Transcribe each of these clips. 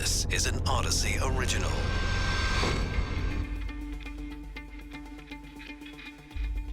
This is an Odyssey original.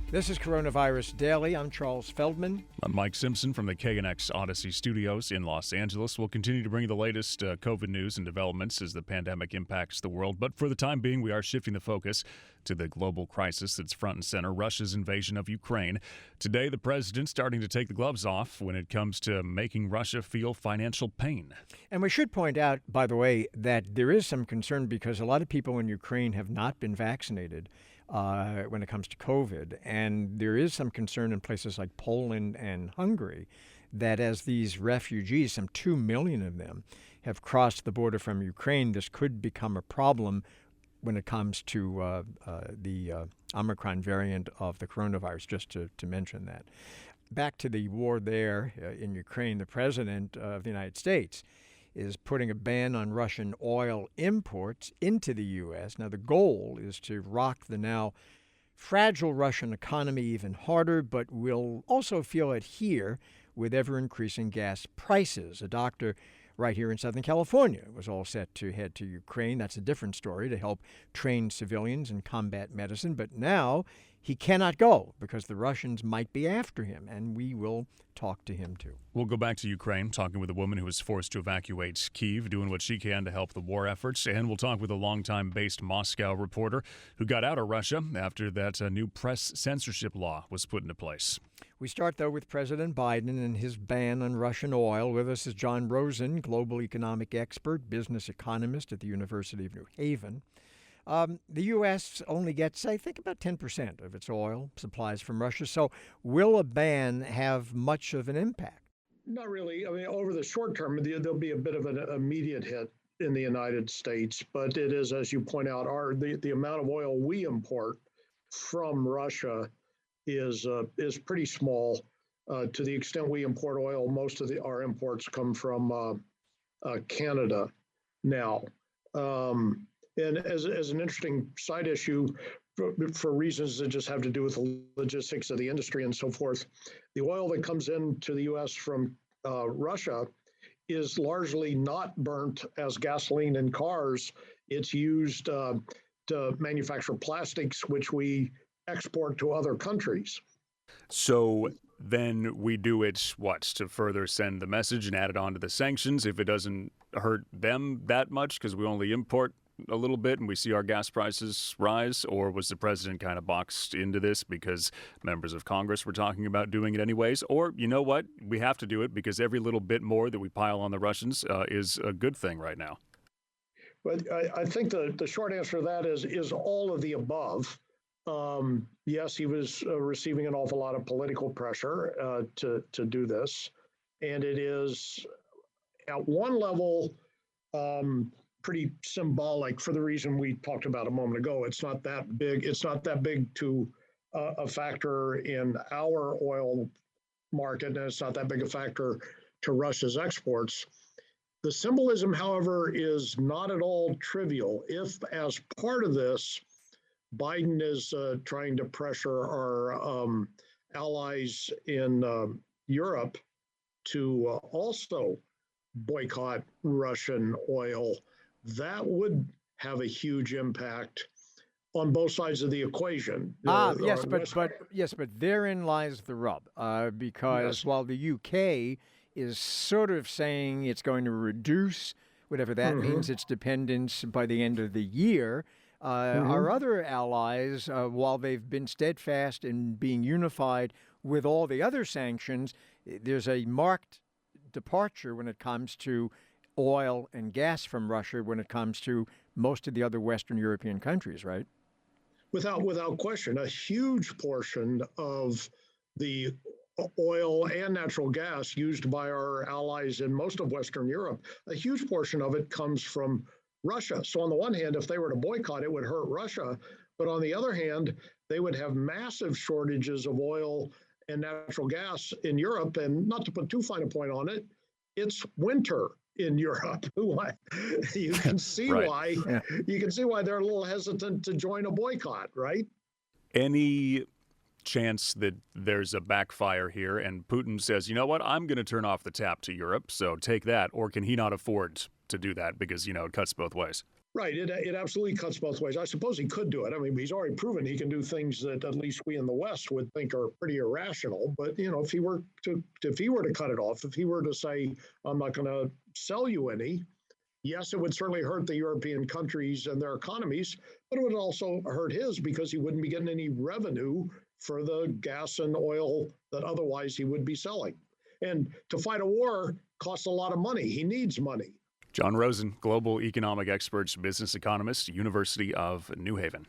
This is Coronavirus Daily. I'm Charles Feldman. I'm Mike Simpson from the KNX Odyssey Studios in Los Angeles. We'll continue to bring you the latest COVID news and developments as the pandemic impacts the world. But for the time being, we are shifting the focus to the global crisis that's front and center, Russia's invasion of Ukraine. Today, the president's starting to take the gloves off when it comes to making Russia feel financial pain. And we should point out, by the way, that there is some concern because a lot of people in Ukraine have not been vaccinated when it comes to COVID. And there is some concern in places like Poland and Hungary that as these refugees, some 2 million of them, have crossed the border from Ukraine, this could become a problem when it comes to the Omicron variant of the coronavirus, just to mention that. Back to the war there in Ukraine, the president of the United States is putting a ban on Russian oil imports into the U.S. Now, the goal is to rock the now fragile Russian economy even harder, but we'll also feel it here with ever-increasing gas prices. A doctor right here in Southern California was all set to head to Ukraine. That's a different story, to help train civilians in combat medicine. But now he cannot go because the Russians might be after him, and we will talk to him too. We'll go back to Ukraine, talking with a woman who was forced to evacuate Kiev, doing what she can to help the war efforts. And we'll talk with a longtime based Moscow reporter who got out of Russia after that new press censorship law was put into place. We start, though, with President Biden and his ban on Russian oil. With us is John Rosen, global economic expert, business economist at the University of New Haven. The U.S. only gets, I think, about 10% of its oil supplies from Russia. So will a ban have much of an impact? Not really. I mean, over the short term, there'll be a bit of an immediate hit in the United States. But it is, as you point out, the amount of oil we import from Russia is pretty small. To the extent we import oil, most of our imports come from Canada now. And as an interesting side issue, for reasons that just have to do with the logistics of the industry and so forth, the oil that comes into the U.S. from Russia is largely not burnt as gasoline in cars. It's used to manufacture plastics, which we export to other countries. So then we do it, to further send the message and add it on to the sanctions if it doesn't hurt them that much because we only import a little bit and we see our gas prices rise? Or was the president kind of boxed into this because members of Congress were talking about doing it anyways? Or, you know what, we have to do it because every little bit more that we pile on the Russians is a good thing right now? But I think the short answer to that is all of the above. Yes, he was receiving an awful lot of political pressure to do this. And it is, at one level, pretty symbolic for the reason we talked about a moment ago. It's not that big. It's not that big to a factor in our oil market, and it's not that big a factor to Russia's exports. The symbolism, however, is not at all trivial. If, as part of this, Biden is trying to pressure our allies in Europe to also boycott Russian oil, that would have a huge impact on both sides of the equation. Yes, but therein lies the rub, because while the UK is sort of saying it's going to reduce whatever that means, its dependence by the end of the year, our other allies, while they've been steadfast in being unified with all the other sanctions, there's a marked departure when it comes to oil and gas from Russia when it comes to most of the other Western European countries, right? Without question, a huge portion of the oil and natural gas used by our allies in most of Western Europe, a huge portion of it comes from Russia. So on the one hand, if they were to boycott, it would hurt Russia. But on the other hand, they would have massive shortages of oil and natural gas in Europe. And not to put too fine a point on it, it's winter in Europe. You can see why. Yeah. You can see why they're a little hesitant to join a boycott, right? Any chance that there's a backfire here and Putin says, you know what, I'm going to turn off the tap to Europe, so take that, or can he not afford to do that because, it cuts both ways. Right. It absolutely cuts both ways. I suppose he could do it. I mean, he's already proven he can do things that at least we in the West would think are pretty irrational. But if he were to cut it off, if he were to say, I'm not going to sell you any, yes, it would certainly hurt the European countries and their economies, but it would also hurt his because he wouldn't be getting any revenue for the gas and oil that otherwise he would be selling. And to fight a war costs a lot of money. He needs money. John Rosen, global economic expert, business economist, University of New Haven.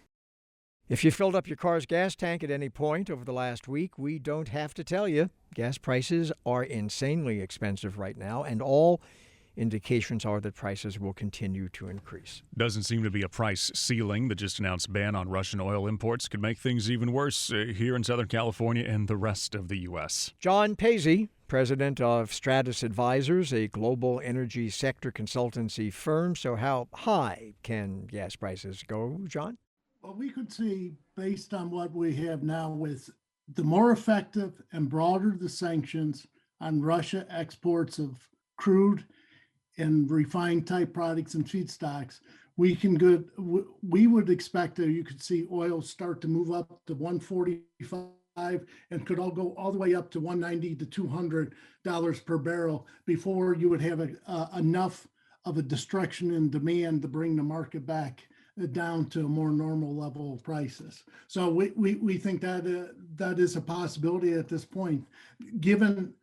If you filled up your car's gas tank at any point over the last week, we don't have to tell you. Gas prices are insanely expensive right now, and all indications are that prices will continue to increase. Doesn't seem to be a price ceiling. The just announced ban on Russian oil imports could make things even worse here in Southern California and the rest of the U.S. John Paisley, president of Stratus Advisors, a global energy sector consultancy firm. So how high can gas prices go, John? Well, we could see, based on what we have now, with the more effective and broader the sanctions on Russia exports of crude and refined type products and feedstocks, we would expect that you could see oil start to move up to 145 and could all go all the way up to 190 to $200 per barrel before you would have enough of a destruction in demand to bring the market back down to a more normal level of prices. So we think that that is a possibility at this point, given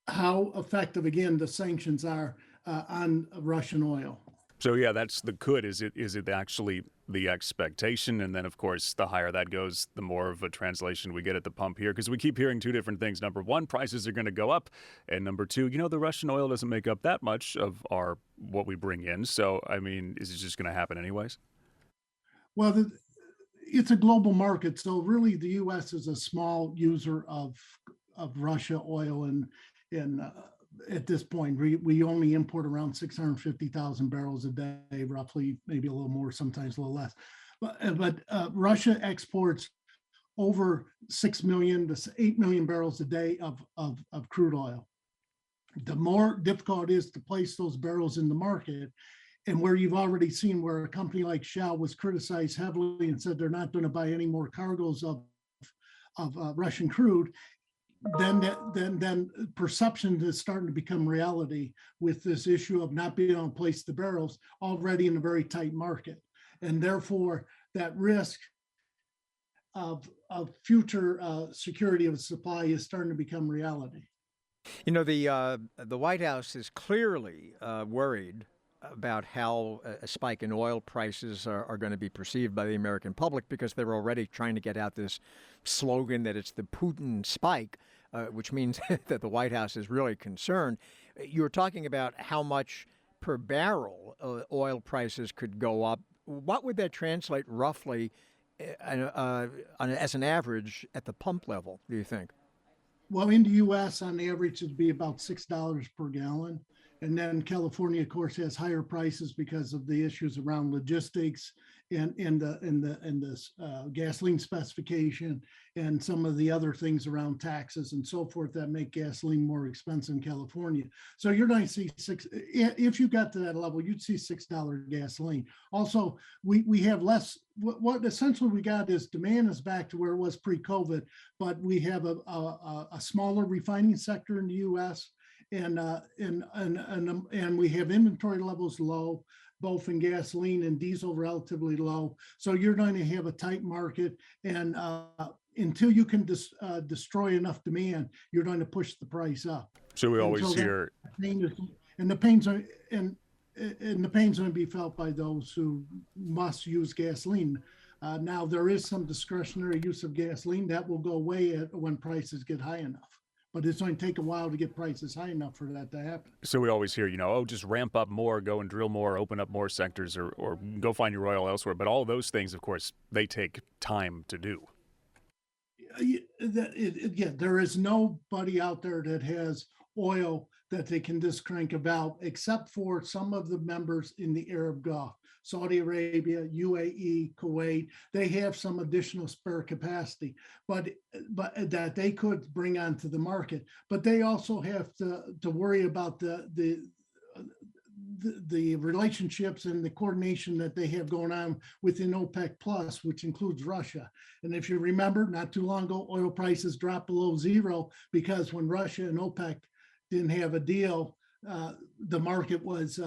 how effective, again, the sanctions are on Russian oil. So yeah, that's the could. Is it actually the expectation? And then, of course, the higher that goes, the more of a translation we get at the pump here, because we keep hearing two different things. Number one, prices are going to go up. And number two, the Russian oil doesn't make up that much of what we bring in. So, I mean, is it just going to happen anyways? Well, it's a global market. So really, the U.S. is a small user of Russia oil. And at this point, we only import around 650,000 barrels a day, roughly, maybe a little more, sometimes a little less. But Russia exports over 6 million to 8 million barrels a day of crude oil. The more difficult it is to place those barrels in the market, and where you've already seen where a company like Shell was criticized heavily and said they're not going to buy any more cargoes of Russian crude, then perception is starting to become reality with this issue of not being able to place the barrels already in a very tight market. And therefore, that risk of future security of supply is starting to become reality. The White House is clearly worried about how a spike in oil prices are going to be perceived by the American public, because they're already trying to get out this slogan that it's the Putin spike, which means that the White House is really concerned. You were talking about how much per barrel oil prices could go up. What would that translate roughly as an average at the pump level, do you think? Well, in the U.S., on average, it'd be about $6 per gallon. And then California, of course, has higher prices because of the issues around logistics and the gasoline specification and some of the other things around taxes and so forth that make gasoline more expensive in California. So you're going to see if you got to that level, you'd see $6 gasoline. Also, we have less. What essentially we got is demand is back to where it was pre-COVID, but we have a smaller refining sector in the U.S. And we have inventory levels low, both in gasoline and diesel, relatively low. So you're going to have a tight market, and until you can destroy enough demand, you're going to push the price up. So we always hear, and the pains are going to be felt by those who must use gasoline. Now there is some discretionary use of gasoline that will go away when prices get high enough. But it's going to take a while to get prices high enough for that to happen. So we always hear, just ramp up more, go and drill more, open up more sectors, or go find your oil elsewhere. But all those things, of course, they take time to do. There is nobody out there that has oil that they can just crank a valve, except for some of the members in the Arab Gulf. Saudi Arabia, UAE, Kuwait, they have some additional spare capacity, but that they could bring onto the market. But they also have to worry about the the relationships and the coordination that they have going on within OPEC Plus, which includes Russia. And if you remember, not too long ago, oil prices dropped below zero because when Russia and OPEC didn't have a deal, the market was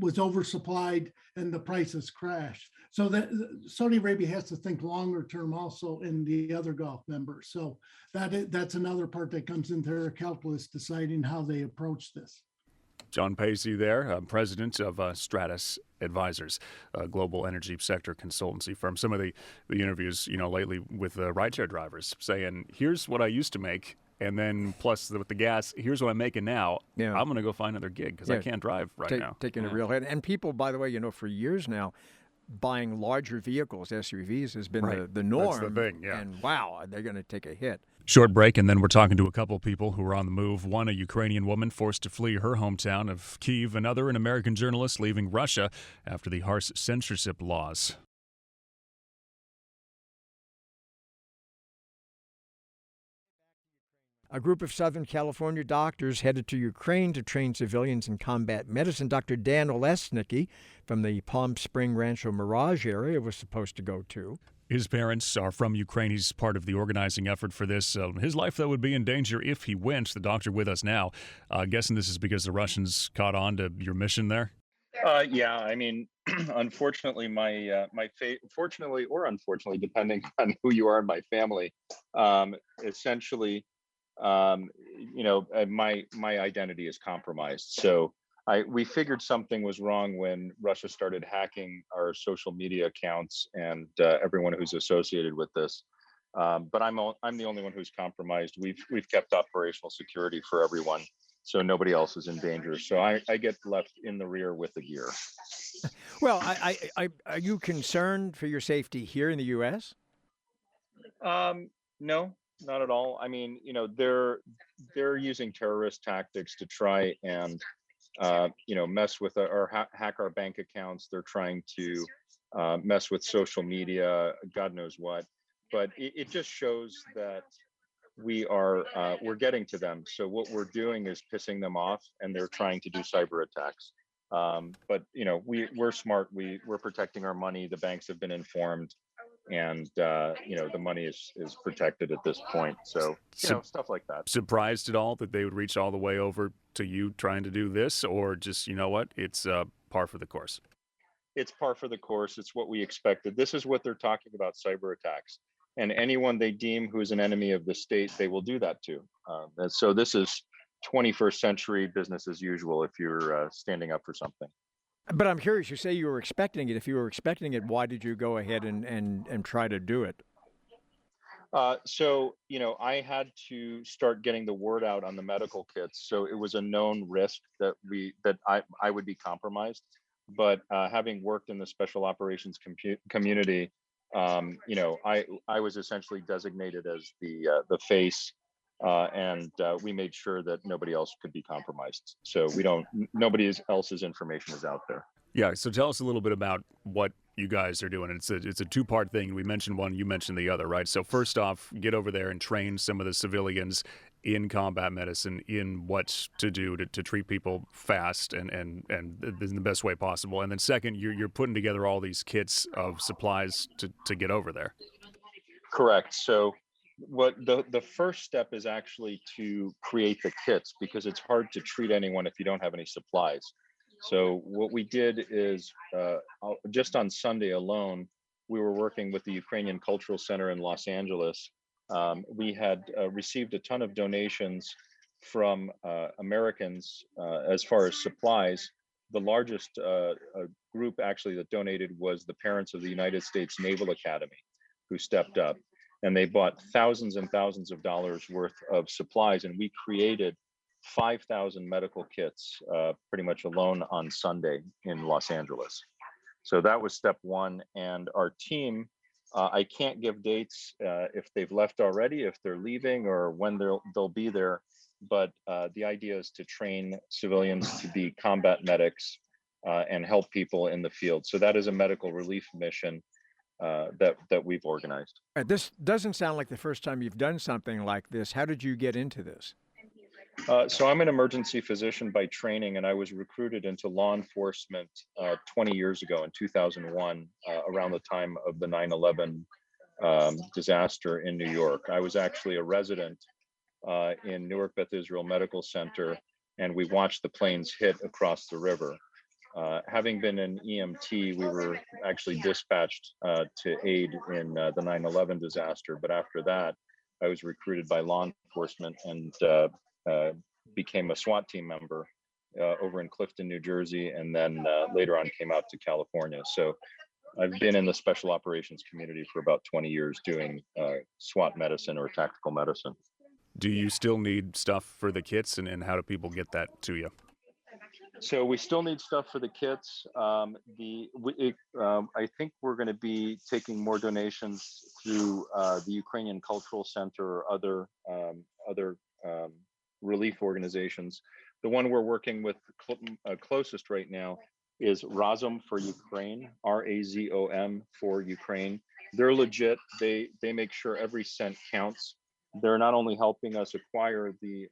oversupplied and the prices crashed. So that Saudi Arabia has to think longer term also in the other Gulf members. So that's another part that comes into their calculus, deciding how they approach this. John Pacey there, president of Stratus Advisors, a global energy sector consultancy firm. Some of the interviews, lately with rideshare drivers saying, here's what I used to make. And then plus with the gas, here's what I'm making now. Yeah. I'm going to go find another gig because I can't drive now. Taking a real hit. And people, by the way, for years now, buying larger vehicles, SUVs, has been the norm. That's the thing, yeah. And wow, they're going to take a hit. Short break, and then we're talking to a couple of people who are on the move. One, a Ukrainian woman forced to flee her hometown of Kiev. Another, an American journalist leaving Russia after the harsh censorship laws. A group of Southern California doctors headed to Ukraine to train civilians in combat medicine. Dr. Dan Olesnicki from the Palm Spring Rancho Mirage area was supposed to go too. His parents are from Ukraine. He's part of the organizing effort for this. His life, though, would be in danger if he went. The doctor with us now. Guessing this is because the Russians caught on to your mission there? Yeah, I mean, unfortunately, fortunately or unfortunately, depending on who you are in my family, essentially, my identity is compromised. So we figured something was wrong when Russia started hacking our social media accounts and everyone who's associated with this. But I'm the only one who's compromised. We've kept operational security for everyone, so nobody else is in danger. So I get left in the rear with the gear. Well, are you concerned for your safety here in the U.S.? No, not at all. I mean, they're using terrorist tactics to try and mess with or hack our bank accounts. They're trying to mess with social media, God knows what. But it just shows that we're getting to them. So what we're doing is pissing them off, and they're trying to do cyber attacks. But we're smart. We're protecting our money. The banks have been informed, and the money is protected at this point. So stuff like that. Surprised at all that they would reach all the way over to you trying to do this, or just it's par for the course? It's par for the course. It's what we expected. This is what they're talking about: cyber attacks. And anyone they deem who is an enemy of the state, they will do that to. And so this is 21st century business as usual if you're standing up for something. But I'm curious, you say you were expecting it. If you were expecting it, why did you go ahead and try to do it? So I had to start getting the word out on the medical kits. So it was a known risk that I would be compromised. But having worked in the special operations community, I was essentially designated as the face, and we made sure that nobody else could be compromised. So nobody else's information is out there. Yeah. So tell us a little bit about what you guys are doing. It's a two-part thing. We mentioned one, you mentioned the other, right? So first off, get over there and train some of the civilians in combat medicine, in what to do to treat people fast and in the best way possible. And then second, you're putting together all these kits of supplies to get over there. Correct. So what the first step is actually to create the kits, because it's hard to treat anyone if you don't have any supplies. So what we did is just on Sunday alone, we were working with the Ukrainian Cultural Center in Los Angeles. We had received a ton of donations from Americans as far as supplies. The largest group actually that donated was the parents of the United States Naval Academy, who stepped up, and they bought thousands and thousands of dollars worth of supplies, and we created 5,000 medical kits pretty much alone on Sunday in Los Angeles. So that was step one, and our team, I can't give dates if they've left already, if they're leaving, or when they'll be there. But the idea is to train civilians to be combat medics and help people in the field. So that is a medical relief mission that we've organized. This doesn't sound like the first time you've done something like this. How did you get into this? So I'm an emergency physician by training, and I was recruited into law enforcement 20 years ago in 2001, around the time of the 9/11 disaster in New York. I was actually a resident in Newark Beth Israel Medical Center, and we watched the planes hit across the river. Having been an EMT, we were actually dispatched to aid in the 9/11 disaster. But after that, I was recruited by law enforcement and became a SWAT team member over in Clifton, New Jersey, and then later on came out to California. So I've been in the special operations community for about 20 years doing SWAT medicine or tactical medicine. Do you still need stuff for the kits, and how do people get that to you? So we still need stuff for the kits. I think we're going to be taking more donations through the Ukrainian Cultural Center or other relief organizations. The one we're working with closest right now is Razom for Ukraine, RAZOM for Ukraine. They're legit. They make sure every cent counts. They're not only helping us acquire the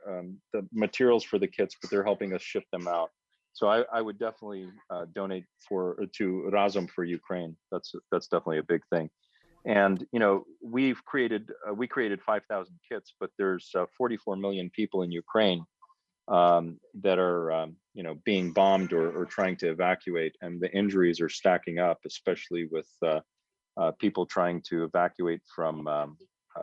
materials for the kits, but they're helping us ship them out. So I would definitely donate to Razom for Ukraine. That's definitely a big thing. And we created 5,000 kits, but there's 44 million people in Ukraine that are being bombed or trying to evacuate, and the injuries are stacking up, especially with people trying to evacuate from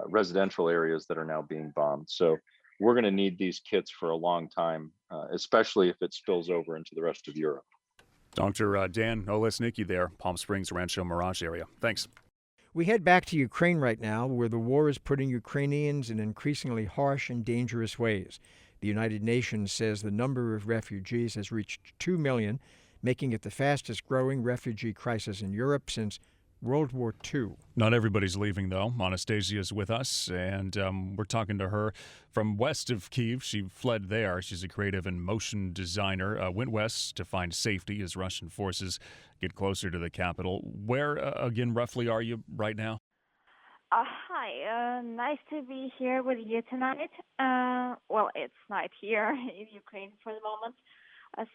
residential areas that are now being bombed. So we're going to need these kits for a long time, especially if it spills over into the rest of Europe. Dr. Dan Olesnicki there, Palm Springs, Rancho Mirage area. Thanks. We head back to Ukraine right now, where the war is putting Ukrainians in increasingly harsh and dangerous ways. The United Nations says the number of refugees has reached 2 million, making it the fastest growing refugee crisis in Europe since World War II. Not everybody's leaving, though. Anastasia is with us, and we're talking to her from west of Kiev. She fled there. She's a creative and motion designer. Went west to find safety as Russian forces get closer to the capital. Where, again, roughly are you right now? Hi, nice to be here with you tonight. Well, it's night here in Ukraine for the moment. I'm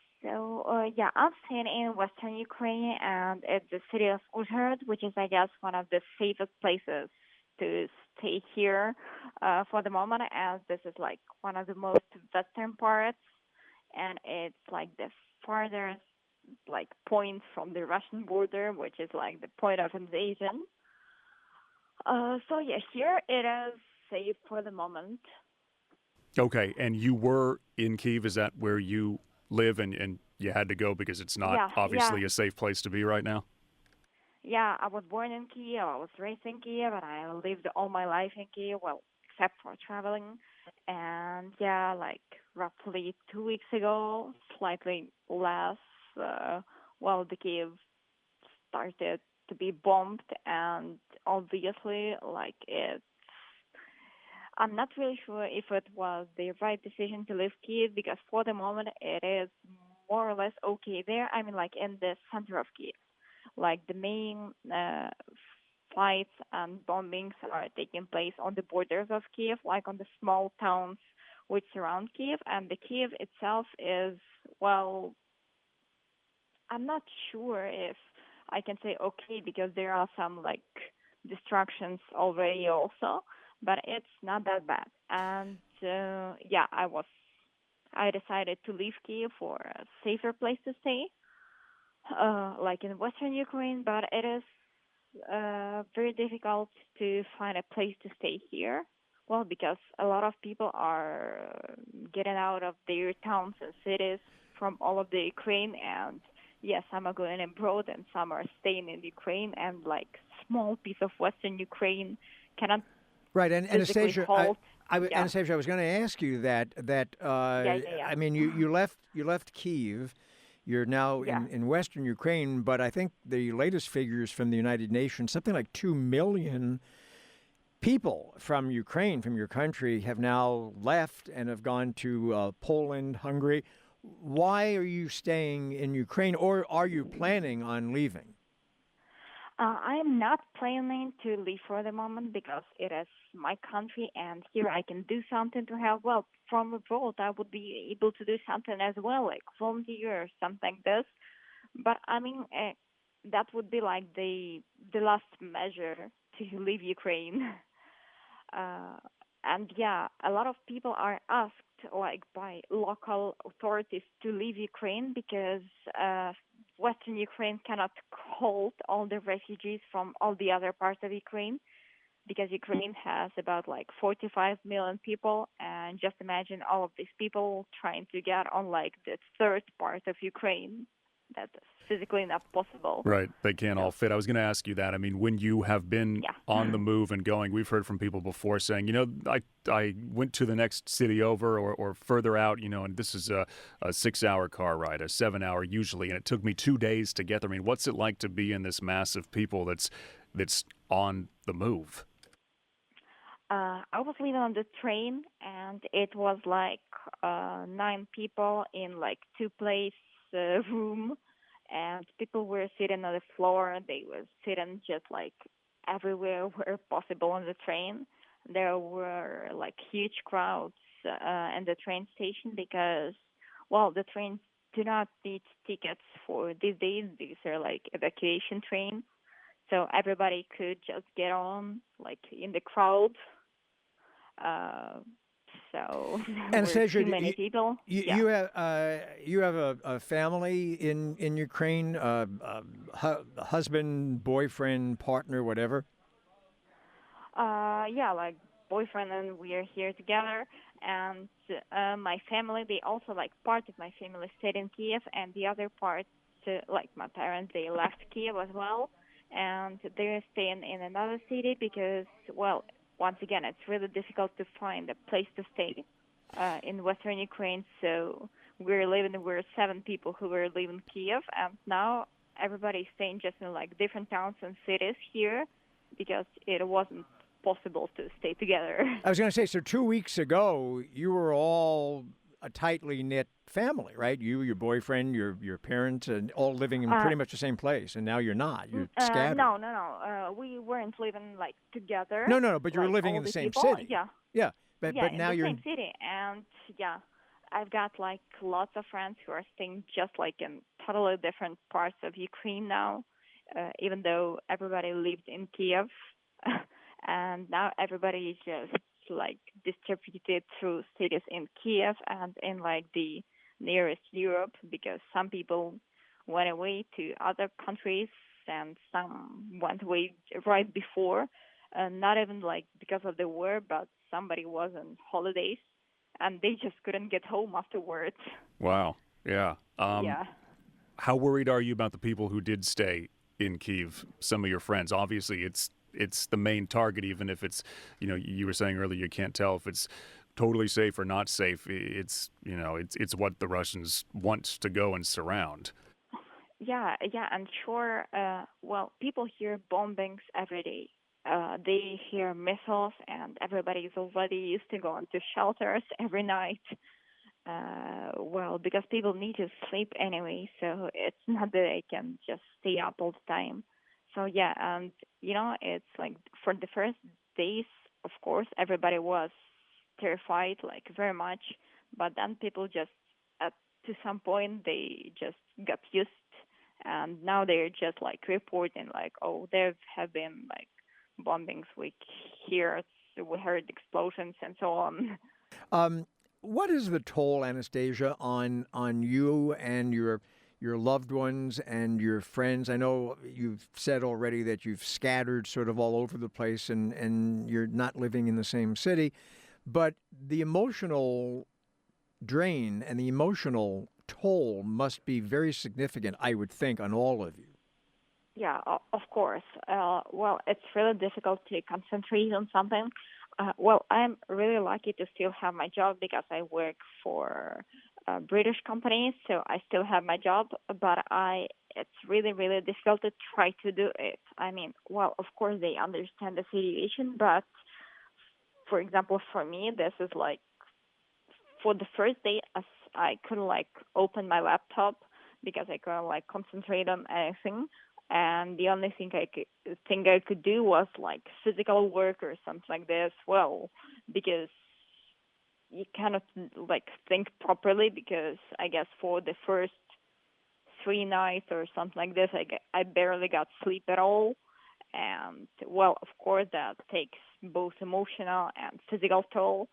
staying in Western Ukraine, and it's the city of Uzhhorod, which is, I guess, one of the safest places to stay here for the moment, as this is like one of the most western parts, and it's like the farthest point from the Russian border, which is like the point of invasion. Here it is safe for the moment. Okay, and you were in Kiev. Is that where you live, and you had to go because it's not obviously a safe place to be right now? Yeah, I was born in Kiev, I was raised in Kiev, and I lived all my life in Kiev, well, except for traveling. And roughly 2 weeks ago, slightly less, the Kiev started to be bombed, and obviously, I'm not really sure if it was the right decision to leave Kiev, because for the moment it is more or less okay there. I mean, in the center of Kiev, the main fights and bombings are taking place on the borders of Kiev, on the small towns which surround Kiev. And the Kiev itself is, well, I'm not sure if I can say okay, because there are some destructions already also, but it's not that bad. And I decided to leave Kiev for a safer place to stay, in Western Ukraine, but it is very difficult to find a place to stay here. Well, because a lot of people are getting out of their towns and cities from all of the Ukraine, and some are going abroad and some are staying in Ukraine, and small piece of Western Ukraine cannot. Right, and Anastasia, Anastasia, I was going to ask you that. I mean, you left Kiev. You're now in Western Ukraine, but I think the latest figures from the United Nations, something like 2 million people from Ukraine, from your country, have now left and have gone to Poland, Hungary. Why are you staying in Ukraine, or are you planning on leaving? I'm not planning to leave for the moment because it is my country and here I can do something to help. Well, from abroad, I would be able to do something as well, like volunteer or something like this. But I mean, that would be like the last measure to leave Ukraine. Uh, and yeah, a lot of people are asked like by local authorities to leave Ukraine because Western Ukraine cannot hold all the refugees from all the other parts of Ukraine because Ukraine has about like 45 million people, and just imagine all of these people trying to get on like the third part of Ukraine. That's physically not possible. Right. They can't all fit. I was going to ask you that. I mean, when you have been Yeah. on the move and going, we've heard from people before saying, I went to the next city over or further out, and this is a 6-hour car ride, a 7-hour usually, and it took me 2 days to get there. I mean, what's it like to be in this mass of people that's on the move? I was living on the train, and it was like 9 people in like 2 place room, and people were sitting on the floor. They were sitting just like everywhere where possible on the train. There were like huge crowds in the train station because, well, the trains do not need tickets for these days. These are like evacuation trains, so everybody could just get on like in the crowd. So there were Anastasia, too many people. Yeah. you have a family in Ukraine, husband, boyfriend, partner, whatever. Yeah, like boyfriend and we are here together. And my family, they also like part of my family stayed in Kiev, and the other part, like my parents, they left Kiev as well, and they're staying in another city because, well, once again, it's really difficult to find a place to stay in Western Ukraine. So we're 7 people who were living Kiev, and now everybody's staying just in like different towns and cities here because it wasn't possible to stay together. I was going to say, so 2 weeks ago, you were all a tightly knit family, right? You, your boyfriend, your parents, and all living in pretty much the same place. And now you're not. You're scattered. No. We weren't living like together. No. But you were like, living all in the same people. city. Yeah. Yeah. But Yeah, now in the you're same city, and yeah, I've got like lots of friends who are staying just like in totally different parts of Ukraine now, even though everybody lived in Kiev, and now everybody is just like distributed through cities in Kiev and in like the nearest Europe because some people went away to other countries and some went away right before, not even like because of the war, but somebody was on holidays and they just couldn't get home afterwards. Wow. Yeah. Yeah. How worried are you about the people who did stay in Kyiv? Some of your friends. Obviously, it's the main target, even if it's, you were saying earlier, you can't tell if it's totally safe or not safe. It's what the Russians want to go and surround. Yeah, and sure. Well, people hear bombings every day. They hear missiles, and everybody is already used to going to shelters every night. Well, because people need to sleep anyway, so it's not that they can just stay up all the time. So yeah, and it's like for the first days, of course, everybody was terrified, like very much. But then people just, to some point, they just got used, and now they're just like reporting, like, oh, there have been like bombings. We heard explosions and so on. What is the toll, Anastasia, on you and your loved ones and your friends? I know you've said already that you've scattered sort of all over the place and you're not living in the same city, but the emotional drain and the emotional toll must be very significant, I would think, on all of you. Yeah, of course. Well, it's really difficult to concentrate on something. Well, I'm really lucky to still have my job because I work for a British company, so I still have my job, but it's really, really difficult to try to do it. I mean, well, of course, they understand the situation, but for example, for me, this is like, for the first day, as I couldn't like open my laptop because I couldn't like concentrate on anything. and the only thing I could do was like physical work or something like this. Well, because you cannot like think properly, because I guess for the first 3 nights or something like this, I barely got sleep at all. And well, of course, that takes both emotional and physical toll.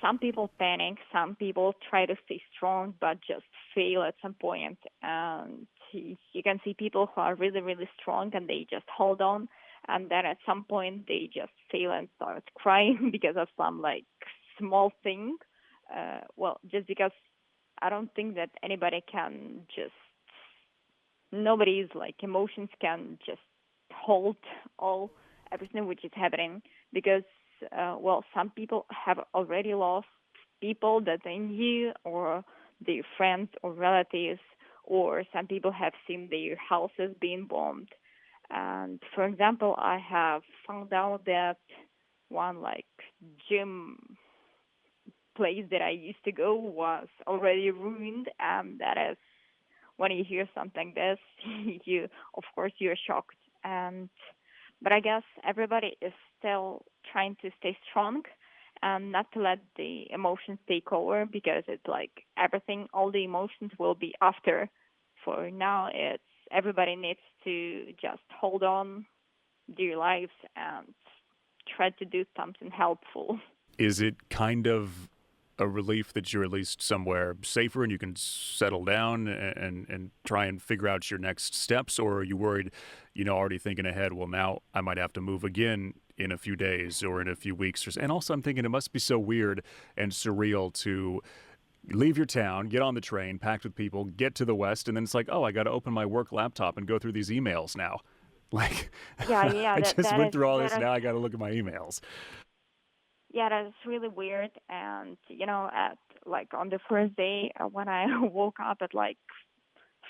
Some people panic, some people try to stay strong, but just fail at some point. And you can see people who are really, really strong and they just hold on. And then at some point they just fail and start crying because of some like small thing. Well, just because I don't think that anybody can just, nobody's like emotions can just hold all everything which is happening, because well, some people have already lost people that they knew, or their friends or relatives, or some people have seen their houses being bombed. And for example, I have found out that one like gym place that I used to go was already ruined, and that is, when you hear something like this, you, of course, you're shocked. And but I guess everybody is still trying to stay strong and not to let the emotions take over, because it's like everything, all the emotions will be after. For now, it's everybody needs to just hold on their lives and try to do something helpful. Is it kind of a relief that you're at least somewhere safer and you can settle down and try and figure out your next steps? Or are you worried, already thinking ahead, well, now I might have to move again in a few days or in a few weeks? And also I'm thinking it must be so weird and surreal to leave your town, get on the train, packed with people, get to the West, and then it's like, oh, I got to open my work laptop and go through these emails now. Like, Yeah, I just went through all this, that now I got to look at my emails. yeah, that's really weird. And at like on the first day, when I woke up at like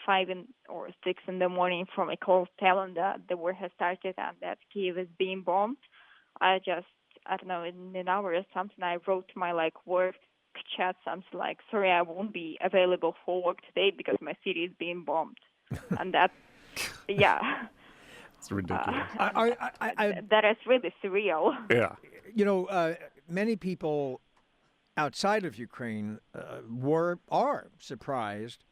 5 or 6 in the morning from a cold telling that the war has started and that Kiev is being bombed, I don't know, in an hour or something, I wrote to my like work chat something like, sorry, I won't be available for work today because my city is being bombed. And that, yeah. It's ridiculous. That is really surreal. Yeah. Many people outside of Ukraine are surprised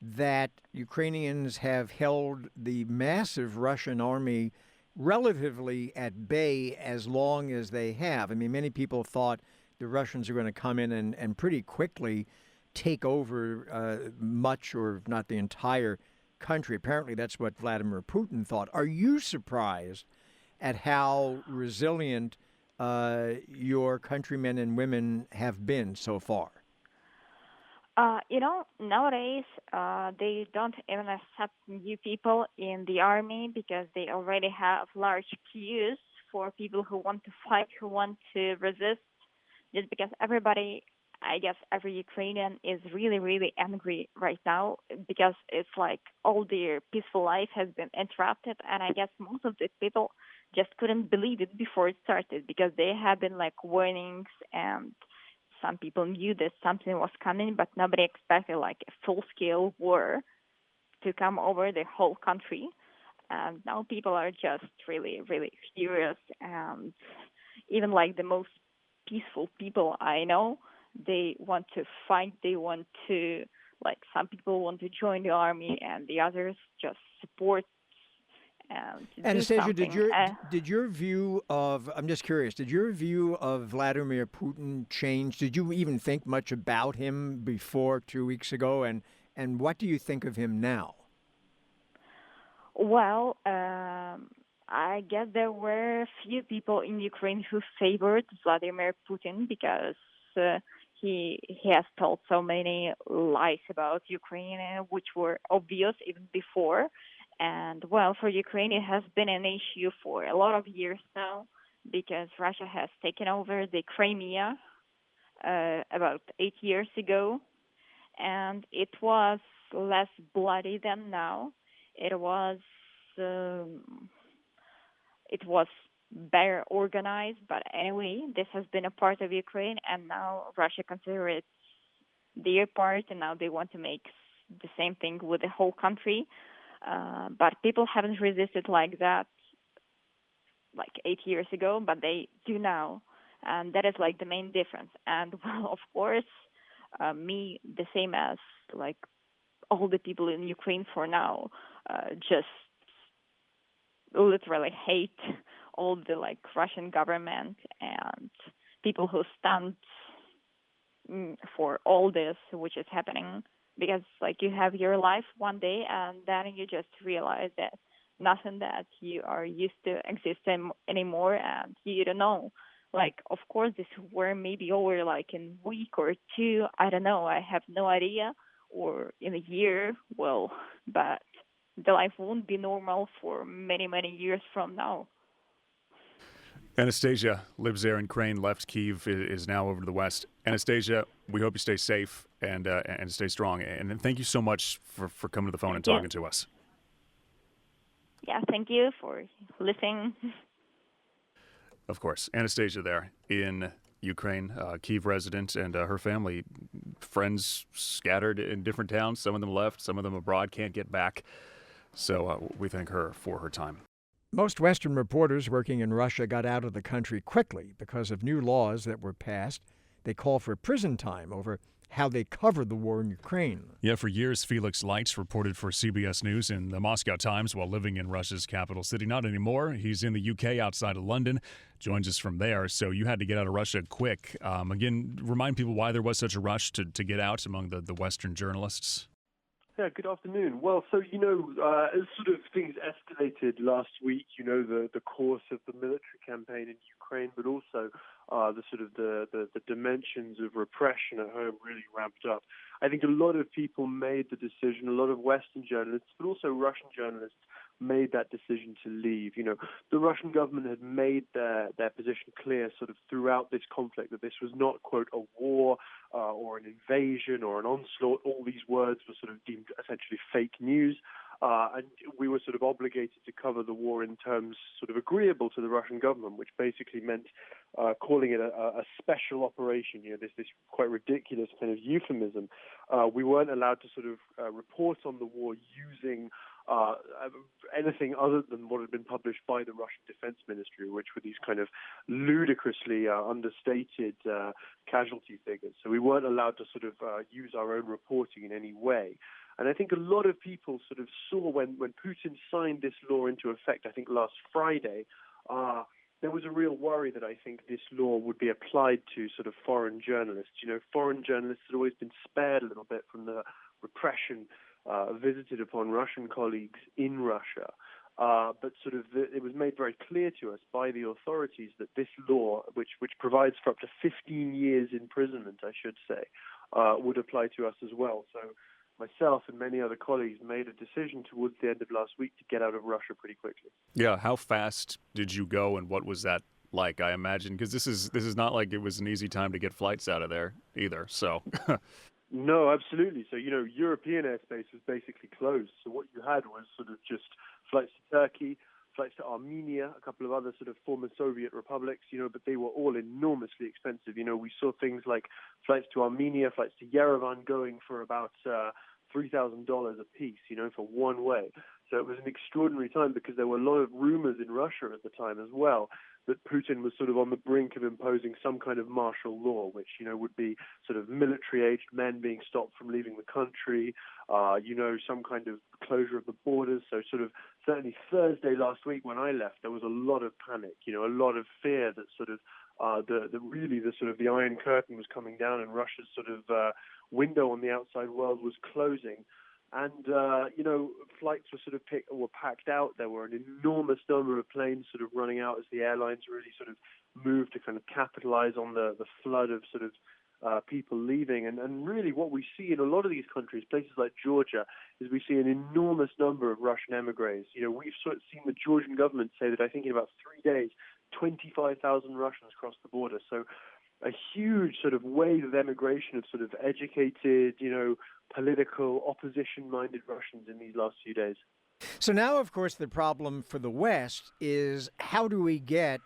that Ukrainians have held the massive Russian army relatively at bay as long as they have. I mean, many people thought the Russians are going to come in and pretty quickly take over much, or not the entire country. Apparently, that's what Vladimir Putin thought. Are you surprised at how resilient your countrymen and women have been so far? Nowadays, they don't even accept new people in the army because they already have large queues for people who want to fight, who want to resist, just because everybody, I guess every Ukrainian is really, really angry right now, because it's like all their peaceful life has been interrupted. And I guess most of the people just couldn't believe it before it started, because there have been like warnings, and some people knew that something was coming, but nobody expected like a full-scale war to come over the whole country. And now people are just really, really furious. And even like the most peaceful people I know, they want to fight. They want to, like, some people want to join the army, and the others just support. Anastasia, did your view of, I'm just curious, did your view of Vladimir Putin change? Did you even think much about him before 2 weeks ago? And what do you think of him now? Well, I guess there were a few people in Ukraine who favored Vladimir Putin, because he has told so many lies about Ukraine, which were obvious even before. And well, for Ukraine, it has been an issue for a lot of years now, because Russia has taken over the Crimea about 8 years ago, and it was less bloody than now. It was better organized, but anyway, this has been a part of Ukraine, and now Russia considers it their part, and now they want to make the same thing with the whole country. But people haven't resisted like that like 8 years ago, but they do now. And that is like the main difference. And well, of course, me, the same as like all the people in Ukraine for now, just literally hate all the like Russian government and people who stand for all this which is happening, because like you have your life one day and then you just realize that nothing that you are used to exists anymore, and you don't know. Like, of course, this war may be over like in a week or two. I don't know. I have no idea. Or in a year. Well, but the life won't be normal for many, many years from now. Anastasia lives there in Ukraine, left Kiev, is now over to the west. Anastasia, we hope you stay safe and stay strong. And thank you so much for coming to the phone and talking to us. Yeah, thank you for listening. Of course. Anastasia there in Ukraine, Kiev resident, and her family, friends scattered in different towns. Some of them left, some of them abroad, can't get back. So we thank her for her time. Most Western reporters working in Russia got out of the country quickly because of new laws that were passed. They call for prison time over how they covered the war in Ukraine. Yeah, for years, Felix Leitz reported for CBS News and the Moscow Times while living in Russia's capital city. Not anymore. He's in the UK outside of London, joins us from there. So you had to get out of Russia quick. Again, remind people why there was such a rush to get out among the Western journalists. Yeah, good afternoon. Well, so, as sort of things escalated last week, the course of the military campaign in Ukraine, but also the dimensions of repression at home really ramped up. I think a lot of people made the decision, a lot of Western journalists, but also Russian journalists made that decision to leave. The Russian government had made their position clear sort of throughout this conflict that this was not, quote, a war or an invasion or an onslaught. All these words were sort of deemed essentially fake news. And we were sort of obligated to cover the war in terms sort of agreeable to the Russian government, which basically meant calling it a special operation, this quite ridiculous kind of euphemism. We weren't allowed to sort of report on the war using anything other than what had been published by the Russian Defense Ministry, which were these kind of ludicrously understated casualty figures. So we weren't allowed to sort of use our own reporting in any way. And I think a lot of people sort of saw when Putin signed this law into effect, I think last Friday, there was a real worry that I think this law would be applied to sort of foreign journalists. Foreign journalists had always been spared a little bit from the repression visited upon Russian colleagues in Russia. But sort of it was made very clear to us by the authorities that this law, which provides for up to 15 years imprisonment, I should say, would apply to us as well. So myself and many other colleagues made a decision towards the end of last week to get out of Russia pretty quickly. Yeah, how fast did you go, and what was that like? I imagine, because this is not like it was an easy time to get flights out of there either. So. No, absolutely. So, European airspace was basically closed. So what you had was sort of just flights to Turkey, flights to Armenia, a couple of other sort of former Soviet republics, but they were all enormously expensive. We saw things like flights to Armenia, flights to Yerevan going for about $3,000 a piece, for one way. So it was an extraordinary time because there were a lot of rumors in Russia at the time as well that Putin was sort of on the brink of imposing some kind of martial law, which, would be sort of military-aged men being stopped from leaving the country, some kind of closure of the borders. So sort of certainly Thursday last week when I left, there was a lot of panic, a lot of fear that sort of the Iron Curtain was coming down and Russia's sort of window on the outside world was closing. And, flights were packed out. There were an enormous number of planes sort of running out as the airlines really sort of moved to kind of capitalize on the flood of sort of people leaving. And really what we see in a lot of these countries, places like Georgia, is we see an enormous number of Russian emigres. We've sort of seen the Georgian government say that I think in about 3 days, 25,000 Russians crossed the border. So a huge sort of wave of emigration of sort of educated, political, opposition-minded Russians in these last few days. So now, of course, the problem for the West is can we get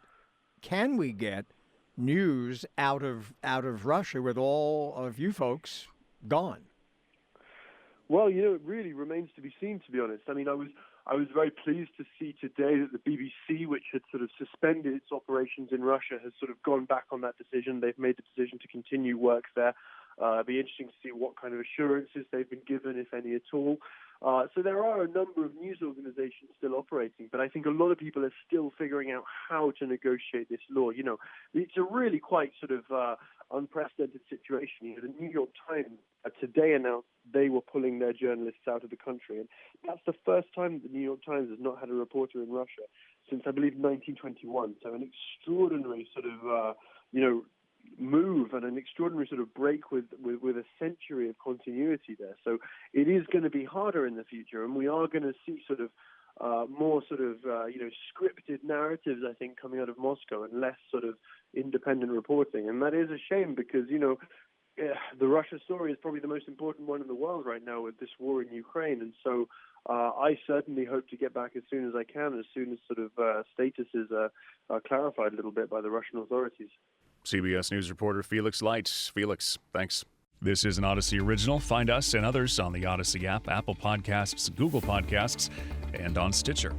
news out of Russia with all of you folks gone? Well, it really remains to be seen, to be honest. I mean, I was very pleased to see today that the BBC, which had sort of suspended its operations in Russia, has sort of gone back on that decision. They've made the decision to continue work there. It'll be interesting to see what kind of assurances they've been given, if any at all. So there are a number of news organizations still operating, but I think a lot of people are still figuring out how to negotiate this law. It's a really quite sort of unprecedented situation. The New York Times today announced they were pulling their journalists out of the country, and that's the first time the New York Times has not had a reporter in Russia since, I believe, 1921. So an extraordinary sort of, move and an extraordinary sort of break with a century of continuity there. So it is going to be harder in the future, and we are going to see sort of more sort of scripted narratives, I think, coming out of Moscow, and less sort of independent reporting. And that is a shame because the Russia story is probably the most important one in the world right now with this war in Ukraine. And so I certainly hope to get back as soon as I can, as soon as sort of statuses are clarified a little bit by the Russian authorities. CBS News reporter Felix Leitz. Felix, thanks. This is an Odyssey original. Find us and others on the Odyssey app, Apple Podcasts, Google Podcasts, and on Stitcher.